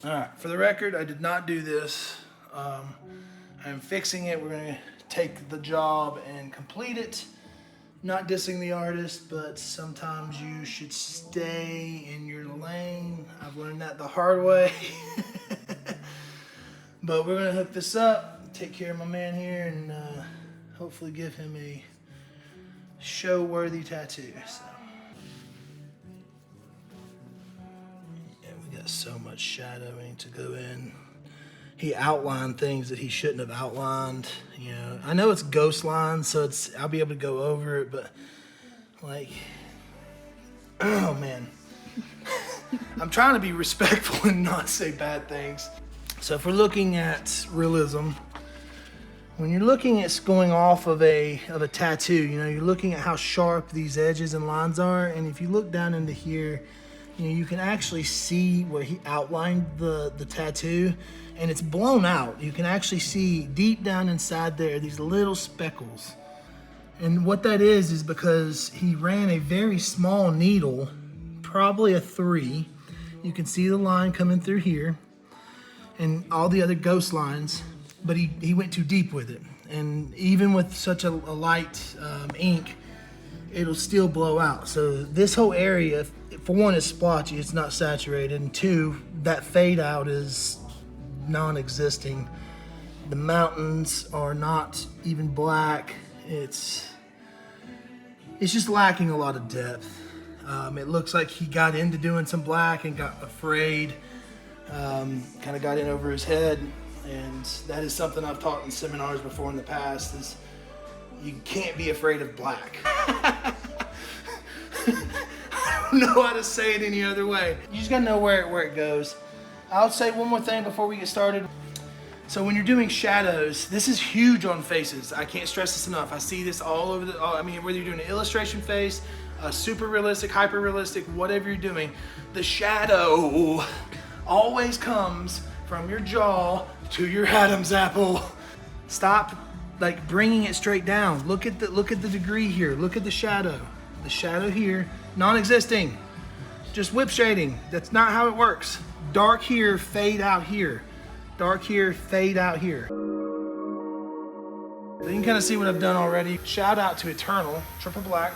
All right, for the record, I did not do this. I'm fixing it. We're gonna take the job and complete it. Not dissing the artist, but sometimes you should stay in your lane. I've learned that the hard way. But we're gonna hook this up, take care of my man here, and hopefully give him a show-worthy tattoo. So. Yeah, we got so much shadowing to go in. He outlined things that he shouldn't have outlined. You know, I know it's ghost lines, so I'll be able to go over it, but like, oh man. I'm trying to be respectful and not say bad things. So if we're looking at realism, when you're looking at going off of a tattoo, you know, you're looking at how sharp these edges and lines are, and if you look down into here, you know, you can actually see where he outlined the tattoo, and it's blown out. You can actually see deep down inside there these little speckles. And what that is because he ran a very small needle, probably a 3. You can see the line coming through here and all the other ghost lines, but he went too deep with it. And even with such a light ink, it'll still blow out. So this whole area, for one, is splotchy, it's not saturated, and 2, that fade out is non-existing. The mountains are not even black. It's just lacking a lot of depth. It looks like he got into doing some black and got afraid, kind of got in over his head. And that is something I've taught in seminars before in the past, is you can't be afraid of black. I don't know how to say it any other way. You just gotta know where it goes. I'll say one more thing before we get started. So when you're doing shadows, this is huge on faces. I can't stress this enough. I see this all over I mean, whether you're doing an illustration face, a super realistic, hyper realistic, whatever you're doing, the shadow always comes from your jaw to your Adam's apple. Stop like bringing it straight down. Look at the degree here. Look at the shadow. The shadow here, non-existing. Just whip shading. That's not how it works. Dark here, fade out here. Dark here, fade out here. You can kind of see what I've done already. Shout out to Eternal, Triple Black.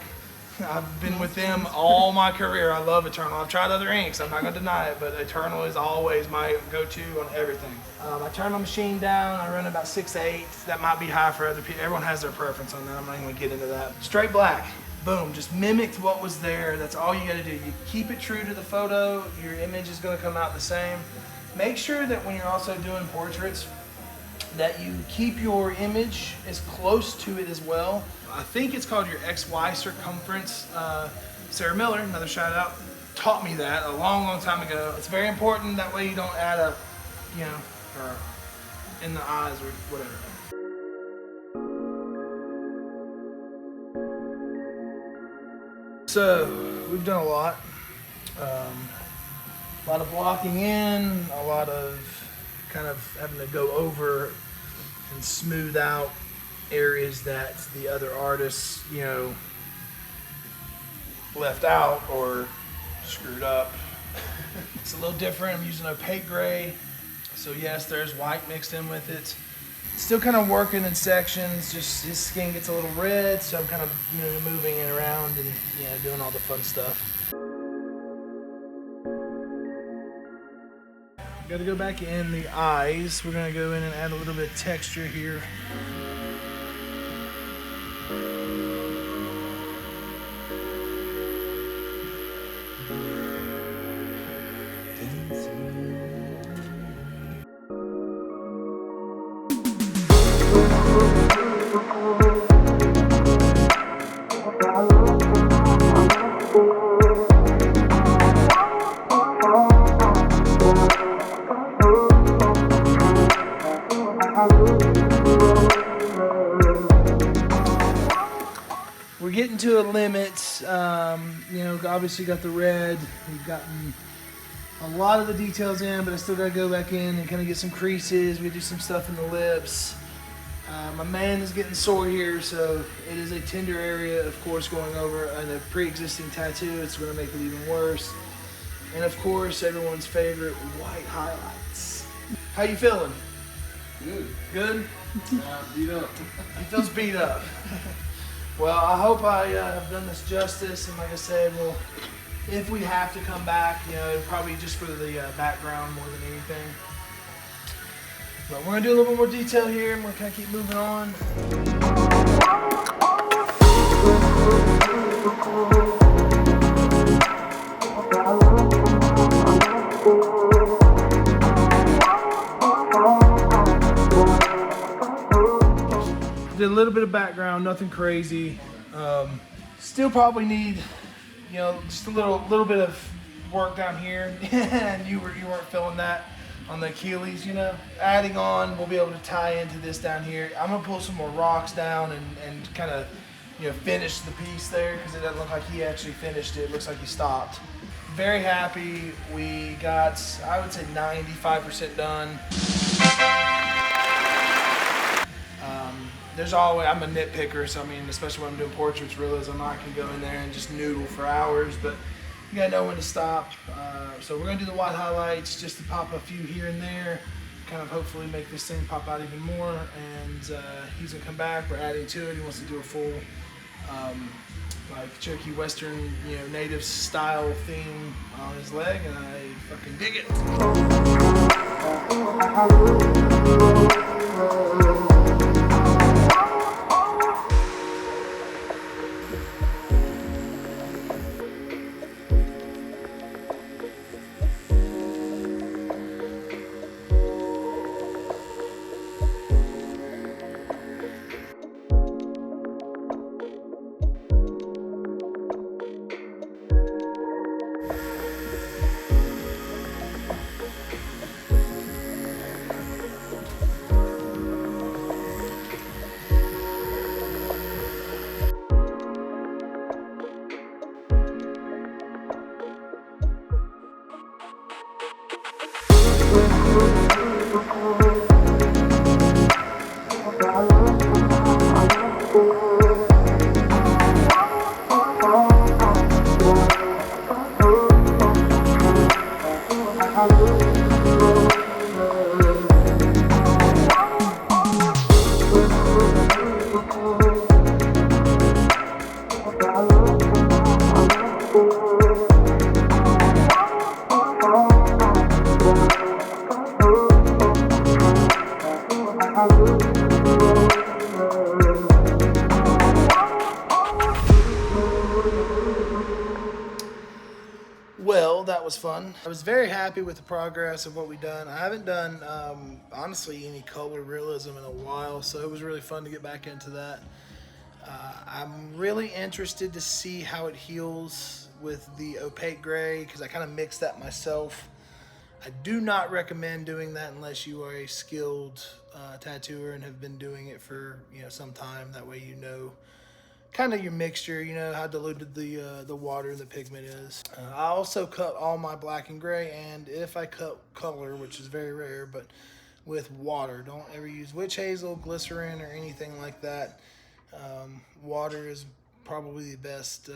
I've been with them all my career. I love Eternal. I've tried other inks, I'm not gonna deny it, but Eternal is always my go-to on everything. I turn my machine down, I run about 6/8. That might be high for other people. Everyone has their preference on that. I'm not even gonna get into that. Straight black, boom, just mimicked what was there. That's all you gotta do. You keep it true to the photo, your image is gonna come out the same. Make sure that when you're also doing portraits, that you keep your image as close to it as well. I think it's called your XY circumference. Sarah Miller, another shout out, taught me that a long time ago. It's very important, that way you don't add a, you know, or in the eyes or whatever. So, we've done a lot. A lot of blocking in, a lot of kind of having to go over and smooth out areas that the other artists, you know, left out or screwed up. It's a little different. I'm using opaque gray. So yes, there's white mixed in with it. Still kind of working in sections, just his skin gets a little red, so I'm kind of, you know, moving it around and, you know, doing all the fun stuff. Got to go back in the eyes. We're going to go in and add a little bit of texture here. We're getting to a limit. You know, obviously got the red. We've gotten a lot of the details in, but I still gotta go back in and kind of get some creases. We do some stuff in the lips. My man is getting sore here, so it is a tender area, of course, going over a pre-existing tattoo. It's gonna make it even worse. and of course, everyone's favorite white highlights. How you feeling? Good. Good? Beat up. He feels beat up. Well, I hope I have done this justice, and like I said, if we have to come back, probably just for the background more than anything. But we're gonna do a little bit more detail here, and we're gonna kind of keep moving on. Did a little bit of background, nothing crazy. Still probably need, just a little bit of work down here, and you weren't feeling that on the Achilles, Adding on, we'll be able to tie into this down here. I'm gonna pull some more rocks down and kind of, finish the piece there, because it doesn't look like he actually finished it. It looks like he stopped. Very happy. We got, I would say, 95% done. There's always, I'm a nitpicker, so I mean, especially when I'm doing portraits, realism, I can go in there and just noodle for hours, but you gotta know when to stop. So we're gonna do the white highlights just to pop a few here and there, kind of hopefully make this thing pop out even more. And he's gonna come back, we're adding to it. He wants to do a full, like Cherokee Western, native style theme on his leg, and I fucking dig it. Well, that was fun. I was very happy with the progress of what we've done. I haven't done, honestly, any color realism in a while, so it was really fun to get back into that. I'm really interested to see how it heals with the opaque gray, because I kind of mixed that myself. I do not recommend doing that unless you are a skilled tattooer and have been doing it for some time. That way kind of your mixture, how diluted the water and the pigment is. I also cut all my black and gray, and if I cut color, which is very rare, but with water. Don't ever use witch hazel, glycerin, or anything like that. Water is probably the best,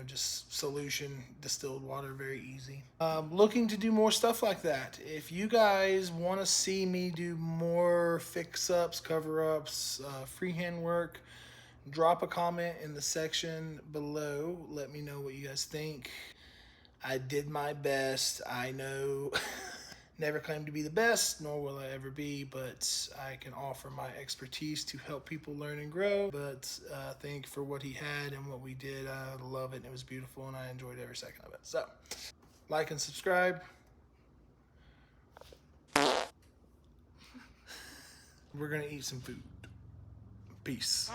just solution. Distilled water, very easy. Looking to do more stuff like that. If you guys want to see me do more fix-ups, cover-ups, freehand work, drop a comment in the section below. Let me know what you guys think. I did my best. I know never claimed to be the best, nor will I ever be, but I can offer my expertise to help people learn and grow. But thank for what he had and what we did. I love it, and it was beautiful, and I enjoyed every second of it. So, like and subscribe. We're gonna eat some food. Peace.